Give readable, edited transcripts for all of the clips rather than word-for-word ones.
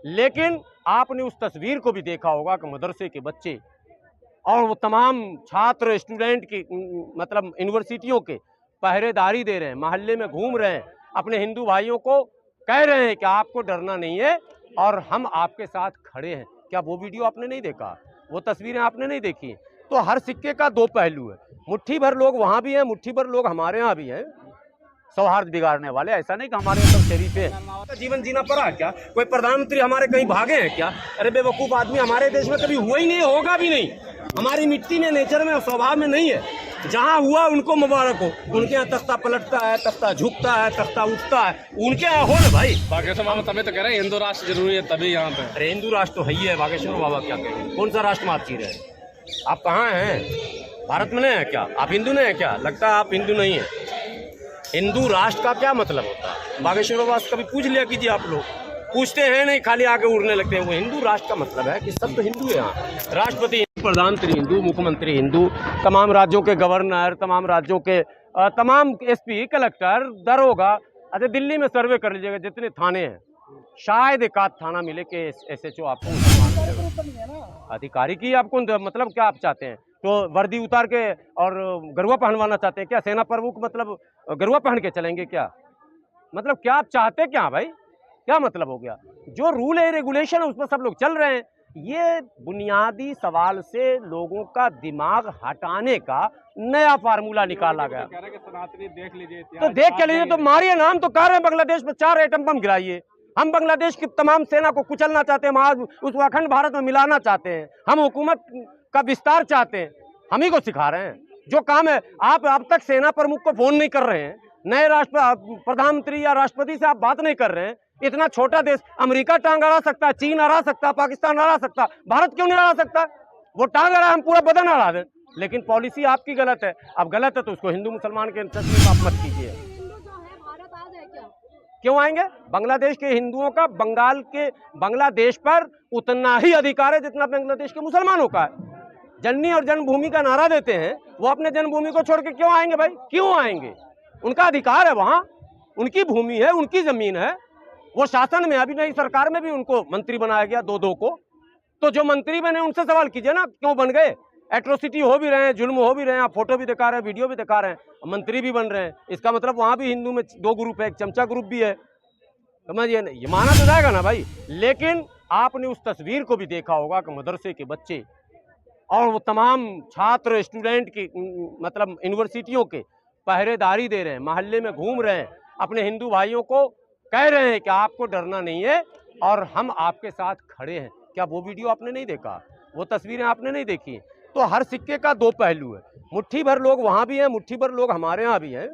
लेकिन आपने उस तस्वीर को भी देखा होगा कि मदरसे के बच्चे और वो तमाम छात्र स्टूडेंट की मतलब यूनिवर्सिटियों के पहरेदारी दे रहे हैं, मोहल्ले में घूम रहे हैं, अपने हिंदू भाइयों को कह रहे हैं कि आपको डरना नहीं है और हम आपके साथ खड़े हैं। क्या वो वीडियो आपने नहीं देखा? वो तस्वीरें आपने नहीं देखी? तो हर सिक्के का दो पहलू है। मुट्ठी भर लोग वहाँ भी हैं, मुट्ठी भर लोग हमारे यहाँ भी हैं सौहार्द बिगाड़ने वाले। ऐसा नहीं कि हमारे सब शरीफ है। जीवन जीना पड़ा क्या? कोई प्रधानमंत्री हमारे कहीं भागे हैं क्या? अरे बेवकूफ़ आदमी, हमारे देश में कभी हुआ ही नहीं, होगा भी नहीं। हमारी मिट्टी में, नेचर में और स्वभाव में नहीं है। जहाँ हुआ उनको मुबारक हो। उनके यहाँ तख्ता पलटता है, तख्ता झुकता है, तख्ता उठता है, उनके यहाँ हो ना भाई। बागेश्वर बाबा तभी तो कह रहे हैं हिंदू राष्ट्र जरूरी है, तभी यहाँ पे। अरे हिंदू राष्ट्र तो है ही है। बागेश्वर बाबा क्या कहेंगे? कौन सा राष्ट्र में आप जी रहे हैं? आप कहाँ हैं? भारत में नहीं है क्या? आप हिंदू नहीं है क्या? लगता है आप हिंदू नहीं है। हिंदू राष्ट्र का क्या मतलब होता है? बागेश्वर बाबा से कभी पूछ लिया कीजिए। आप लोग पूछते हैं नहीं, खाली आगे उड़ने लगते हैं। वो हिंदू राष्ट्र का मतलब है कि सब तो हिंदू है यहाँ। राष्ट्रपति, प्रधानमंत्री हिंदू, मुख्यमंत्री हिंदू, तमाम राज्यों के गवर्नर, तमाम राज्यों के तमाम एसपी, कलेक्टर, दरोगा। अच्छा दिल्ली में सर्वे कर लीजिएगा, जितने थाने हैं शायद एक आध थाना मिले कि एसएचओ आपको अधिकारी की आपको मतलब क्या आप चाहते हैं? तो वर्दी उतार के और गरुआ पहनवाना चाहते हैं क्या? सेना प्रमुख मतलब गरुआ पहन के चलेंगे क्या? मतलब क्या आप चाहते क्या भाई? क्या मतलब हो गया? जो रूल है, रेगुलेशन है, उस पर सब लोग चल रहे हैं। ये बुनियादी सवाल से लोगों का दिमाग हटाने का नया फार्मूला निकाला गया। सनातनी देख लीजिए, तो देख के लीजिए, तो मारिए नाम तो कह रहे हैं बांग्लादेश में 4 एटम बम गिराइए। हम बांग्लादेश की तमाम सेना को कुचलना चाहते हैं, आज उसको अखंड भारत में मिलाना चाहते हैं। हम हुकूमत का विस्तार चाहते हैं। हम ही को सिखा रहे हैं जो काम है। आप अब तक सेना प्रमुख को फोन नहीं कर रहे हैं, नए राष्ट्र प्रधानमंत्री या राष्ट्रपति से आप बात नहीं कर रहे हैं। इतना छोटा देश, अमेरिका टांग अड़ा सकता है, चीन अड़ा सकता है, पाकिस्तान अड़ा सकता है, भारत क्यों नहीं अड़ा सकता? वो टांग अड़ा, हम पूरा बदन अड़ा दें। लेकिन पॉलिसी आपकी गलत है। अब गलत है तो उसको हिंदू मुसलमान के चश्मे में आप मत कीजिए। क्यों आएंगे? बांग्लादेश के हिंदुओं का बांग्लादेश पर उतना ही अधिकार है जितना बांग्लादेश के मुसलमानों का है। जननी और जन्मभूमि का नारा देते हैं, वो अपने जन्मभूमि को छोड़ के क्यों आएंगे भाई? क्यों आएंगे? उनका अधिकार है, वहां उनकी भूमि है, उनकी जमीन है। वो शासन में, अभी नई सरकार में भी उनको मंत्री बनाया गया, दो को। तो जो मंत्री बने उनसे सवाल कीजिए ना, क्यों बन गए? एट्रोसिटी हो भी रहे हैं, जुल्म हो भी रहे हैं, आप फोटो भी दिखा रहे हैं, वीडियो भी दिखा रहे हैं, मंत्री भी बन रहे हैं। इसका मतलब वहां भी हिंदू में 2 ग्रुप है, एक चमचा ग्रुप भी है। समझिए, ये माना तो जाएगा ना भाई। लेकिन आपने उस तस्वीर को भी देखा होगा कि मदरसे के बच्चे और वो तमाम छात्र स्टूडेंट की मतलब यूनिवर्सिटियों के पहरेदारी दे रहे हैं, मोहल्ले में घूम रहे हैं, अपने हिंदू भाइयों को कह रहे हैं कि आपको डरना नहीं है और हम आपके साथ खड़े हैं। क्या वो वीडियो आपने नहीं देखा? वो तस्वीरें आपने नहीं देखी? तो हर सिक्के का दो पहलू है। मुट्ठी भर लोग वहाँ भी हैं, मुट्ठी भर लोग हमारे यहाँ भी हैं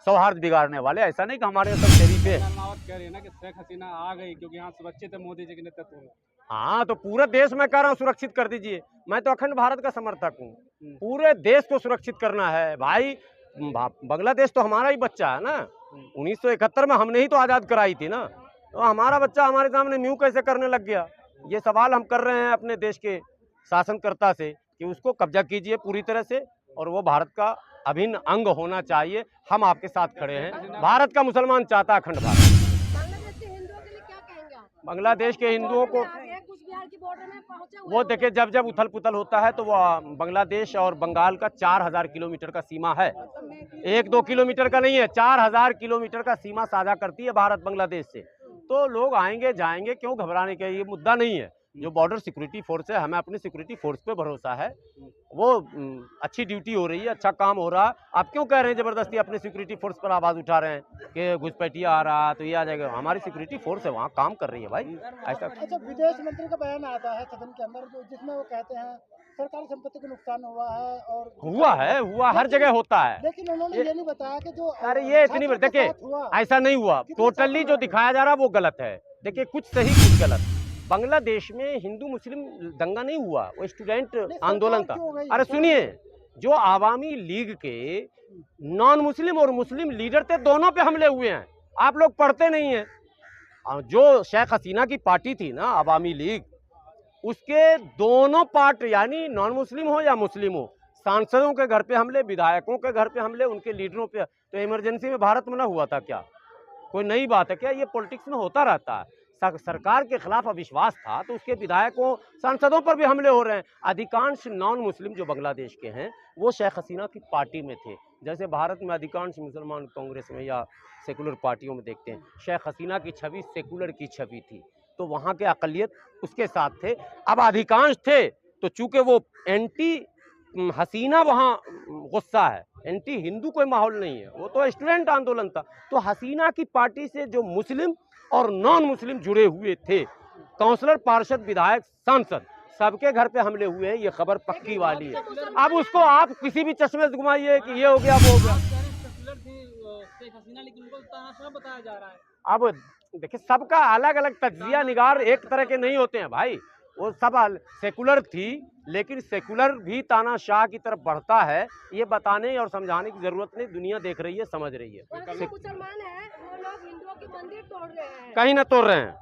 सौहार्द बिगाड़ने वाले। ऐसा नहीं कि हमारे सब शरीफ है। कह रही है ना कि शेख हसीना आ गई क्योंकि यहाँ सुरक्षित है मोदी जी के नेतृत्व में। हाँ, तो पूरा देश मैं कह रहा हूँ सुरक्षित कर दीजिए। मैं तो अखंड भारत का समर्थक हूँ। पूरे देश को सुरक्षित करना है भाई। बांग्लादेश तो हमारा ही बच्चा है ना। 1971 में हमने ही तो आज़ाद कराई थी ना। तो हमारा बच्चा हमारे सामने म्यू कैसे करने लग गया? ये सवाल हम कर रहे हैं अपने देश के शासनकर्ता से कि उसको कब्जा कीजिए पूरी तरह से, और वो भारत का अभिन्न अंग होना चाहिए। हम आपके साथ खड़े हैं। भारत का मुसलमान चाहता है अखंड भारत। बांग्लादेश के हिंदुओं को वो देखिए, जब जब उथल पुथल होता है तो वो बांग्लादेश और बंगाल का 4000 किलोमीटर का सीमा है। 1-2 किलोमीटर का नहीं है, 4000 किलोमीटर का सीमा साझा करती है भारत बांग्लादेश से। तो लोग आएंगे जाएंगे, क्यों घबराने का ये मुद्दा नहीं है। जो बॉर्डर सिक्योरिटी फोर्स है, हमें अपनी सिक्योरिटी फोर्स पे भरोसा है। वो अच्छी ड्यूटी हो रही है, अच्छा काम हो रहा है। आप क्यों कह रहे हैं जबरदस्ती अपनी सिक्योरिटी फोर्स पर आवाज़ उठा रहे हैं कि घुसपैठिया आ रहा तो ये आ जाएगा? हमारी सिक्योरिटी फोर्स है, वहाँ काम कर रही है भाई। ऐसा अच्छा, विदेश मंत्री का बयान आता है सदन के अंदर जिसमें वो कहते हैं सरकारी संपत्ति को नुकसान हुआ है और हुआ हर जगह होता है। लेकिन उन्होंने ये नहीं बताया कि जो अरे ये इतनी देखिए, ऐसा नहीं हुआ। टोटली जो दिखाया जा रहा है वो गलत है। देखिए, कुछ सही कुछ गलत। बांग्लादेश में हिंदू मुस्लिम दंगा नहीं हुआ, वो स्टूडेंट आंदोलन था। अरे सुनिए, जो आवामी लीग के नॉन मुस्लिम और मुस्लिम लीडर थे, दोनों पे हमले हुए हैं। आप लोग पढ़ते नहीं हैं। जो शेख हसीना की पार्टी थी ना, आवामी लीग, उसके दोनों पार्ट यानी नॉन मुस्लिम हो या मुस्लिम हो, सांसदों के घर पे हमले, विधायकों के घर पे हमले, उनके लीडरों पे। तो इमरजेंसी में भारत में ना हुआ था क्या? कोई नई बात है क्या? ये पॉलिटिक्स में होता रहता है। सरकार के खिलाफ अविश्वास था तो उसके विधायकों सांसदों पर भी हमले हो रहे हैं। अधिकांश नॉन मुस्लिम जो बांग्लादेश के हैं वो शेख हसीना की पार्टी में थे। जैसे भारत में अधिकांश मुसलमान कांग्रेस में या सेकुलर पार्टियों में देखते हैं, शेख हसीना की छवि सेकुलर की छवि थी, तो वहाँ के अकलियत उसके साथ थे। अब अधिकांश थे तो चूंकि वो एंटी हसीना वहाँ गुस्सा है, एंटी हिंदू कोई माहौल नहीं है, वो तो स्टूडेंट आंदोलन था। तो हसीना की पार्टी से जो मुस्लिम और नॉन मुस्लिम जुड़े हुए थे, काउंसलर, पार्षद, विधायक, सांसद, सबके घर पे हमले हुए हैं। ये खबर पक्की वाली है। अब उसको आप किसी भी चश्मे से घुमाइए कि ये हो गया वो हो गया। लेकिन उनको तानाशाह बताया जा रहा है। अब देखिए, सबका अलग अलग तज्जिया निगार एक तरह के नहीं होते हैं भाई। वो सब सेकुलर थी, लेकिन सेकुलर भी तानाशाह की तरफ बढ़ता है, ये बताने और समझाने की जरूरत नहीं। दुनिया देख रही है, समझ रही है। मुसलमान हैं वो लोग हिंदुओं के मंदिर तोड़ रहे हैं। कहीं ना तोड़ रहे हैं,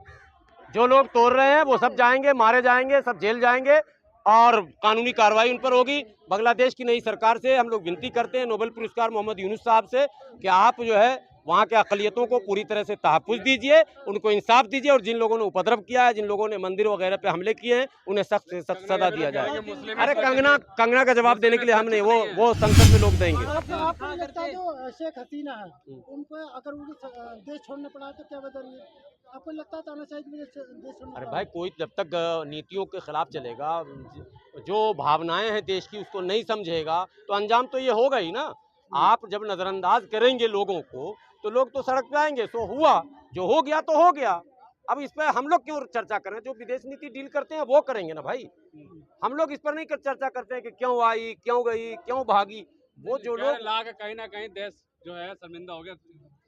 जो लोग तोड़ रहे हैं वो सब जाएंगे, मारे जाएंगे, सब जेल जाएंगे और कानूनी कार्रवाई उन पर होगी। बांग्लादेश की नई सरकार से हम लोग विनती करते हैं, नोबेल पुरस्कार मोहम्मद यूनुस साहब से, कि आप जो है वहाँ के अक़लियतों को पूरी तरह से तहफ़्फ़ुज़ दीजिए, उनको इंसाफ दीजिए, और जिन लोगों ने उपद्रव किया है, जिन लोगों ने मंदिर वगैरह पे हमले किए हैं, उन्हें सख्त से सख्त सजा दिया जाए। अरे कंगना का जवाब देने के लिए हम नहीं, वो संसद में लोग देंगे। आपको नहीं लगता जो शेख हसीना है उनको अगर उनको देश छोड़ना पड़ा तो क्या वजह रही है? आपको लगता है तानाशाही की वजह से देश छोड़ना अरे पड़ा? भाई, कोई जब तक नीतियों के खिलाफ चलेगा, जो भावनाएं हैं देश की उसको नहीं समझेगा, तो अंजाम तो ये होगा ही ना। आप जब नज़रअंदाज करेंगे लोगों को तो लोग तो सड़क पे आएंगे। सो हुआ, जो हो गया तो हो गया। अब इस पर हम लोग क्यों चर्चा करें? जो विदेश नीति डील करते हैं वो करेंगे ना भाई। हम लोग इस पर नहीं चर्चा करते हैं कि क्यों आई, क्यों गई, क्यों भागी। वो जो लोग कहीं ना कहीं देश जो है शर्मिंदा हो गया।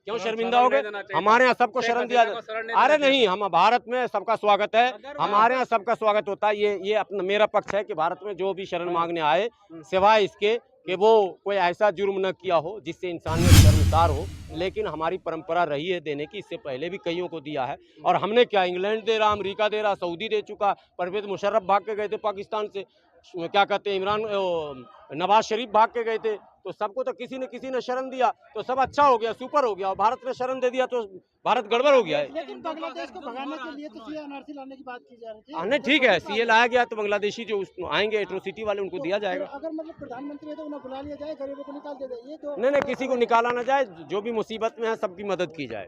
क्यों शर्मिंदा हो गए? हमारे यहाँ सबको शरण दिया जाता। अरे नहीं, हम भारत में सबका स्वागत है, हमारे यहाँ सबका स्वागत होता है। ये अपना मेरा पक्ष है कि भारत में जो भी शरण मांगने आए, सिवाय इसके कि वो कोई ऐसा जुर्म न किया हो जिससे इंसानियत शर्मसार हो, लेकिन हमारी परंपरा रही है देने की। इससे पहले भी कईयों को दिया है। और हमने क्या, इंग्लैंड दे रहा, अमेरिका दे रहा, सऊदी दे चुका, परवेज मुशर्रफ भाग के गए थे पाकिस्तान से, क्या कहते हैं, नवाज शरीफ भाग के गए थे। तो सबको तो किसी ने शरण दिया तो सब अच्छा हो गया, सुपर हो गया। और भारत ने शरण दे दिया तो भारत गड़बड़ हो गया है। लेकिन बांग्लादेश को भगाने के लिए तो सीए एनआरसी लाने की बात की जा रही थी। नहीं, ठीक है, सीए लाया गया तो बांग्लादेशी जो आएंगे एट्रोसिटी वाले, उनको दिया जाएगा। अगर मतलब प्रधानमंत्री है तो उन्हें बुला लिया जाए, गरीबों को निकाल दिया जाए। ये तो नहीं, किसी को निकाला ना जाए, जो भी मुसीबत में है सबकी मदद की जाए।